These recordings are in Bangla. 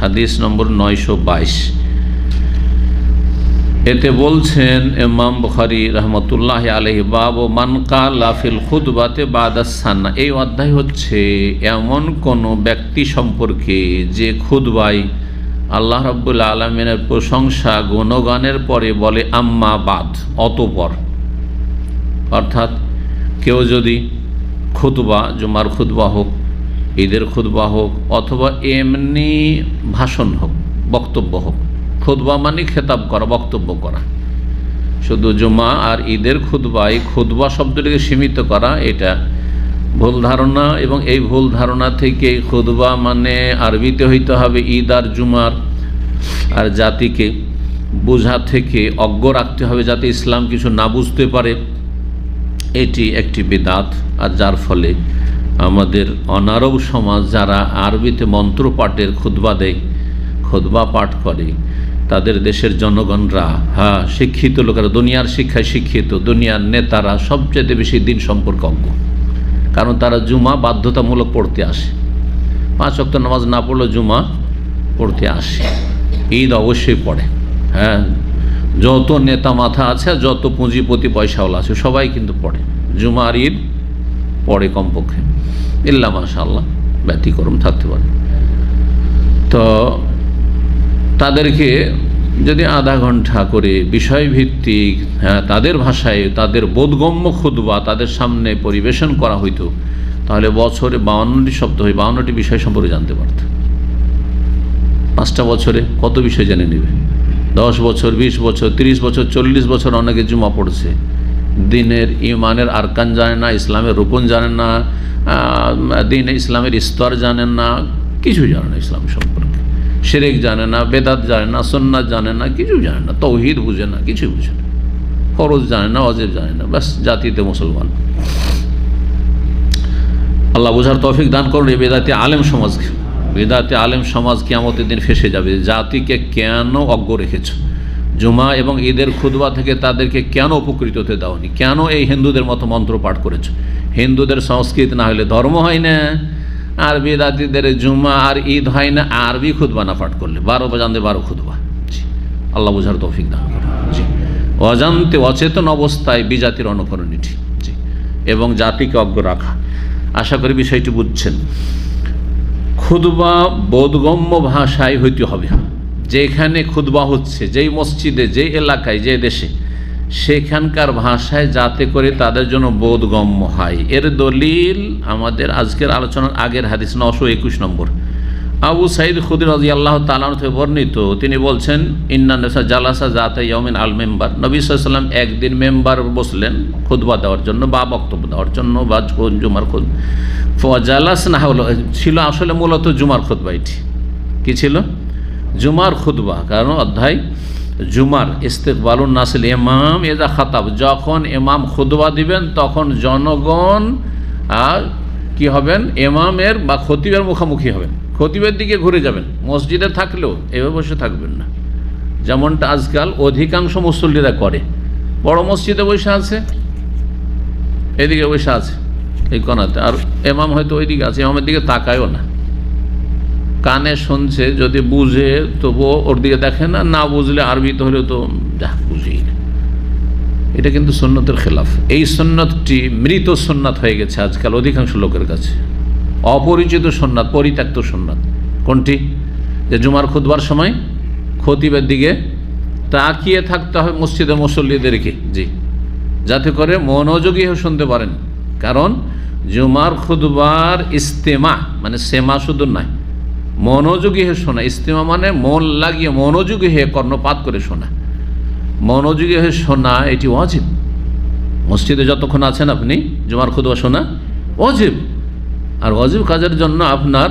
হাদিস নম্বর 922। এতে বলছেন ইমাম বুখারী রহমতুল্লাহ আলাইহি, বাবু মান কালা ফিল খুতবাতে বাদাস সান্না। এই অধ্যায় হচ্ছে এমন কোন ব্যক্তি সম্পর্কে যে খুতবায় আল্লাহ রাব্বুল আলামিনের প্রশংসা গুণগানের পরে বলে আম্মা বাদ, অতঃপর। অর্থাৎ কেউ যদি খুতবা, জুমার খুতবা হোক, ঈদের খুতবা হোক, অথবা এমনি ভাষণ হোক, বক্তব্য হোক, খুতবা মানে খেতাব করা, বক্তব্য করা, শুধু জুমা আর ঈদের খুতবায় খুতবা শব্দটিকে সীমিত করা এটা ভুল ধারণা। এবং এই ভুল ধারণা থেকে খুতবা মানে আরবিতে হইতে হবে ঈদ আর জুমার, আর জাতিকে বোঝা থেকে অজ্ঞ রাখতে হবে যাতে ইসলাম কিছু না বুঝতে পারে, এটি একটি বিদআত। আর যার ফলে আমাদের অনারব সমাজ যারা আরবিতে মন্ত্র পাঠের খুতবা দেয়, খুতবা পাঠ করে, তাদের দেশের জনগণরা, শিক্ষিত লোকেরা, দুনিয়ার শিক্ষায় শিক্ষিত, দুনিয়ার নেতারা সবচেয়ে বেশি দিন সম্পর্কে অজ্ঞ। কারণ তারা জুমা বাধ্যতামূলক পড়তে আসে, 5 ওয়াক্ত নামাজ না পড়লে জুমা পড়তে আসে, ঈদ অবশ্যই পড়ে। যত নেতা মাথা আছে, যত পুঁজিপতি পয়সাওয়ালা আছে, সবাই কিন্তু পড়ে, জুমা আর ঈদ পড়ে কমপক্ষে, ইল্লা মাশাআল্লাহ ব্যতিক্রম থাকতে পারে। তো তাদেরকে যদি আধা ঘন্টা করে বিষয়ভিত্তিক, তাদের ভাষায়, তাদের বোধগম্য খুতবা তাদের সামনে পরিবেশন করা হইতো, তাহলে বছরে 52টি শব্দ হয়, 52টি বিষয় সম্পর্কে জানতে পারত। 5টা বছরে কত বিষয় জেনে নেবে? 10 বছর, 20 বছর, 30 বছর, 40 বছর অনেকে জুমা পড়ছে, দিনের ইমানের আরকান জানে না, ইসলামের রুকন জানেন না, দিনে ইসলামের স্তর জানেন না, কিছু জানে না ইসলাম সম্পর্কে, শিরক জানে না, বেদাত জানে না, সুন্নাত জানে না, কিছু জানে না, তাওহীদ বুঝে না, কিছু বুঝে না, ফরজ জানে না, ওয়াজিব জানে না, ব্যাস জাতিতে মুসলমান। আল্লাহ বোঝার তৌফিক দান করুন এই বেদাতি আলেম সমাজকে। বেদাতি আলেম সমাজ কিয়ামতের দিন ফেসে যাবে। জাতিকে কেন অজ্ঞ রেখেছ? জুমা এবং ঈদের খুতবা থেকে তাদেরকে কেন উপকৃত হতে দাওনি? কেন এই হিন্দুদের মতো মন্ত্র পাঠ করেছ? হিন্দুদের সংস্কৃতি না হলে ধর্ম হয় না, আর বেদাতিদের জুমা আর ঈদ হয় না আরবি খুতবা না পাঠ করলে। 12 বাজান্দে 12 খুতবা। জি, আল্লাহ বোঝার তৌফিক দান করুন। জি, অজান্তে অচেতন অবস্থায় বিজাতির অনুকরণ এটি। জি, এবং জাতিকে অজ্ঞ রাখা। আশা করি বিষয়টি বুঝছেন। খুতবা বোধগম্য ভাষায় হইতে হবে। যেখানে খুতবা হচ্ছে, যেই মসজিদে, যেই এলাকায়, যে দেশে, সেখানকার ভাষায় যাতে করে তাদের জন্য বোধগম্য হয়। এর দলিল আমাদের আজকের আলোচনার আগের হাদিস 921 নম্বর। আবু সাঈদ খুদরি রাদিয়াল্লাহু তাআলা আনহু থেকে বর্ণিত, তিনি বলছেন, ইন্না নাসা জালাসা যাতা ইয়াউমিন আল মেম্বার। নবী সাল্লাল্লাহু আলাইহি ওয়াসাল্লাম একদিন মেম্বার বসলেন খুতবা দেওয়ার জন্য বা বক্তব্য দেওয়ার জন্য বা জুমার খুতবা। ফাজালাসনা হলো, ছিল আসলে মূলত জুমার খুতবা। এটি কি ছিল? জুমার খুতবা। কারণ অধ্যায় জুমার ইস্তেকবালুন নাসিল ইমাম এজা খাতাব, যখন ইমাম খুতবা দিবেন তখন জনগণ কি হবেন? ইমামের বা খতিবের মুখোমুখি হবেন, খতিবের দিকে ঘুরে যাবেন। মসজিদে থাকলেও এভাবে বসে থাকবেন না, যেমনটা আজকাল অধিকাংশ মুসল্লিরা করে। বড় মসজিদে বসে আছে, এদিকে বসে আছে এই কোণাতে, আর ইমাম হয়তো ওইদিকে আছে, ইমামের দিকে তাকায়ও না, কানে শুনছে, যদি বুঝে তবুও ওর দিকে দেখে না, না বুঝলে আরবিতে হলেও তো যা বুঝেই না। এটা কিন্তু সুন্নতের খেলাফ। এই সুন্নতটি মৃত সুন্নাত হয়ে গেছে আজকাল অধিকাংশ লোকের কাছে, অপরিচিত সুন্নাত, পরিত্যক্ত সুন্নাত। কোনটি? যে জুমার খুতবার সময় খতিবের দিকে তাকিয়ে থাকতে হবে মসজিদের মুসল্লিদেরকে, জি, যাতে করে মনোযোগী হয়ে শুনতে পারেন। কারণ জুমার খুতবার ইস্তেমা মানে সেমা শুধু নয়, মনোযোগী হয়ে শোনা। ইস্তেমা মানে মন লাগিয়ে মনোযোগী হয়ে কর্ণপাত করে শোনা, মনোযোগী হয়ে শোনা, এটি ওয়াজিব। মসজিদে যতক্ষণ আছেন আপনি জুমার খুতবা শোনা ওয়াজিব। আর ওয়াজিব কাজের জন্য আপনার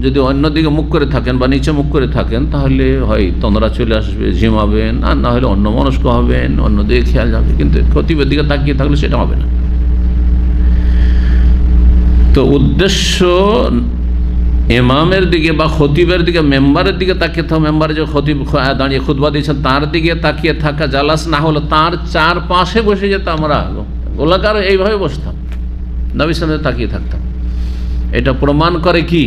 যদি অন্যদিকে মুখ করে থাকেন বা নিচে মুখ করে থাকেন, তাহলে হয় তন্দ্রা চলে আসবে, ঝিমাবেন, আর না হলে অন্যমনস্ক হবেন, অন্যদিকে খেয়াল যাবে। কিন্তু খতিবের দিকে তাকিয়ে থাকলে সেটা হবে না। তো উদ্দেশ্য ইমামের দিকে বা খতিবের দিকে, মেম্বারের দিকে তাকিয়ে থাকা, মেম্বারে যে খতিব দাঁড়িয়ে খুতবা দিয়েছেন তার দিকে তাকিয়ে থাকা, জালাস না হলো তার চারপাশে বসে যেত। আমরা গোলাকার এইভাবে বসতাম, নবী সাল্লাল্লাহু আলাইহি ওয়াসাল্লাম তাকিয়ে থাকতাম। এটা প্রমাণ করে কি?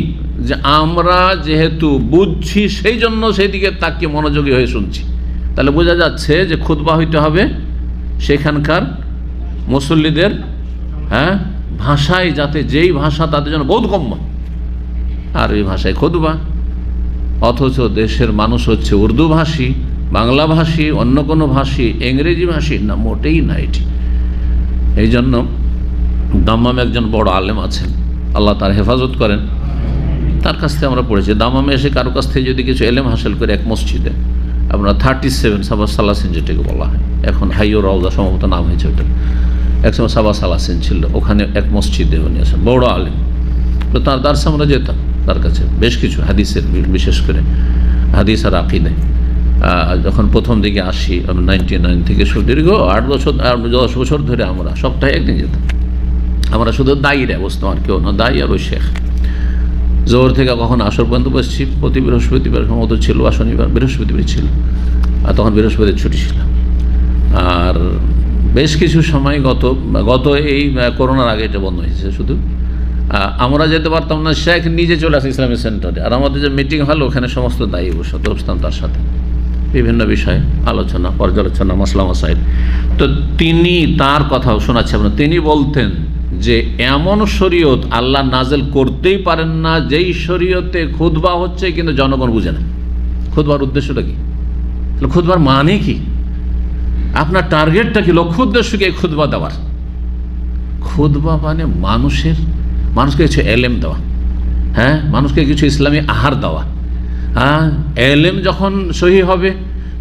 যে আমরা যেহেতু বুঝছি সেই জন্য সেই দিকে তাকিয়ে মনোযোগী হয়ে শুনছি। তাহলে বোঝা যাচ্ছে যে খুতবা হইতে হবে সেখানকার মুসল্লিদের ভাষায়, যাতে যেই ভাষা তাদের জন্য বোধগম্য, আর এই ভাষায় খুতবা। অথচ দেশের মানুষ হচ্ছে উর্দু ভাষী, বাংলা ভাষী, অন্য কোনো ভাষী, ইংরেজি ভাষী না, মোটেই না এটি। এই জন্য দাম্মামে একজন বড় আলেম আছেন, আল্লাহ তার হেফাজত করেন, তার কাছ থেকে আমরা পড়েছি। দাম্মামে এসে কারো কাছ থেকে যদি কিছু এলেম হাসিল করে এক মসজিদে, আপনার 37 সাবা সালাসিন যেটাকে বলা হয়, এখন হাইও রওজা সম্ভবত নাম হয়েছে ওটা, একসময় সাবা সালাসিন ছিল, ওখানে এক মসজিদে উনি আছেন, বড় আলেম। তো তার দার্স আমরা যেতাম তার কাছে, বেশ কিছু হাদিসের, বিশেষ করে হাদিস আর আকিদায়। যখন প্রথম দিকে আসি 99 থেকে দীর্ঘ 8 বছর 10 বছর ধরে আমরা সপ্তাহে একদিন যেতাম। আমরা শুধু দায়ীরা বসতাম, আর কেউ না, দায়ী আর ওই শেখ। জোহর থেকে কখন আসর পর্যন্ত বসছি, প্রতি বৃহস্পতিবার সম্ভবত ছিল, বা শনিবার, বৃহস্পতিবার ছিল, আর তখন বৃহস্পতির ছুটি ছিল। আর বেশ কিছু সময় গত এই করোনার আগে এটা বন্ধ হয়েছে। শুধু আমরা যেতে পারতাম না, শেখ নিজে চলে আসে ইসলামিক সেন্টারে, আর আমাদের যে মিটিং হলো ওখানে সমস্ত দায়ী বসতাম তার সাথে, বিভিন্ন বিষয়ে আলোচনা, পর্যালোচনা, মাসলা মাসাইল। তো তিনি, তার কথাও শোনাচ্ছি আপনার, তিনি বলতেন যে এমন শরীয়ত আল্লাহ নাজেল করতেই পারেন না যেই শরীয়তে খুতবা হচ্ছে কিন্তু জনগণ বুঝে না। খুতবার উদ্দেশ্যটা কি? খুতবার মানে কি? আপনার টার্গেটটা কি? লক্ষ্য উদ্দেশ্য কি এই খুতবা দেওয়ার? খুতবা মানে মানুষকে কিছু এলেম দেওয়া, মানুষকে কিছু ইসলামী আহার দেওয়া। এলেম যখন সহি হবে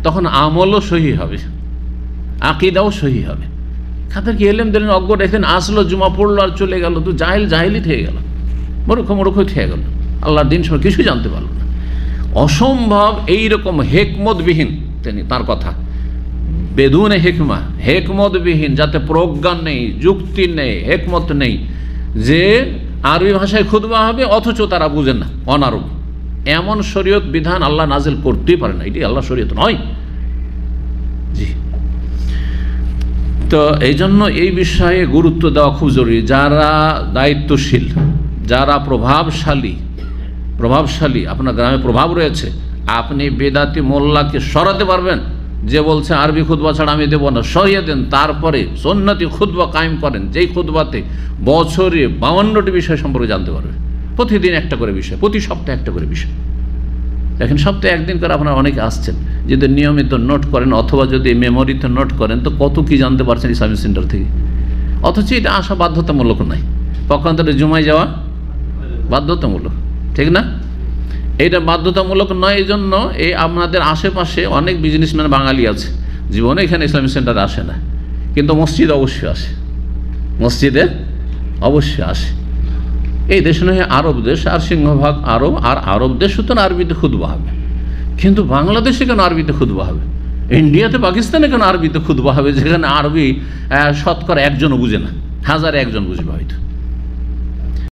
তখন আমলও সহি হবে, আকিদাও সহি হবে। তাদেরকে এলেম দিলেন, অজ্ঞ রেখেন, আসলো, জুমা পড়লো আর চলে গেল, তো জাহিলি থেকে গেল, মূর্খ থেকে গেল, আল্লাহর দিন সময় কিছুই জানতে পারল না। অসম্ভব এইরকম হেকমতবিহীন, তিনি তার কথা, বেদুনে হেকমা, হেকমতবিহীন, যাতে প্রজ্ঞা নেই, যুক্তি নেই, হেকমত নেই, যে আরবি ভাষায় খুতবা হবে অথচ তারা বুঝেন না, অনারব। এমন শরীয়ত বিধান আল্লাহ নাজিল করতেই পারে না, এটি আল্লাহ শরীয়ত নয়। জি, তো এই জন্য এই বিষয়ে গুরুত্ব দেওয়া খুব জরুরি। যারা দায়িত্বশীল, যারা প্রভাবশালী, আপনার গ্রামে প্রভাব রয়েছে, আপনি বেদাতি মোল্লাকে সরাতে পারবেন যে বলছে আরবি খুতবা ছাড়া আমি দেবো না, সরিয়ে দেন। তারপরে সুন্নতি খুতবা কায়েম করেন, যেই খুতবাতে বছরে 52টি বিষয় সম্পর্কে জানতে পারবেন, প্রতিদিন একটা করে বিষয়, প্রতি সপ্তাহে একটা করে বিষয়। দেখেন, সপ্তাহে একদিন করে আপনারা অনেকে আসছেন, যদি নিয়মিত নোট করেন অথবা যদি মেমোরিতে নোট করেন তো কত কি জানতে পারছেন ইসলামিক সেন্টার থেকে। অথচ এটা আসা বাধ্যতামূলক নয়, পক্ষান্তরে জুমায় যাওয়া বাধ্যতামূলক, ঠিক না? এইটা বাধ্যতামূলক নয়। এই জন্য এই আপনাদের আশেপাশে অনেক বিজনেসম্যান বাঙালি আছে, জীবনে এখানে ইসলামিক সেন্টারে আসে না, কিন্তু মসজিদে অবশ্যই আসে। এই দেশ নয় আরব দেশ, আর সিংহভাগ আরব, আর আরব দেশ সুতরাং আরবিতে খুতবা হবে। কিন্তু বাংলাদেশে কেন আরবিতে খুতবা হবে? ইন্ডিয়াতে, পাকিস্তানে কেন আরবিতে খুতবা হবে, যেখানে আরবি শতকরা একজনও বুঝে না, 1000-এ একজন বুঝবে হয়তো।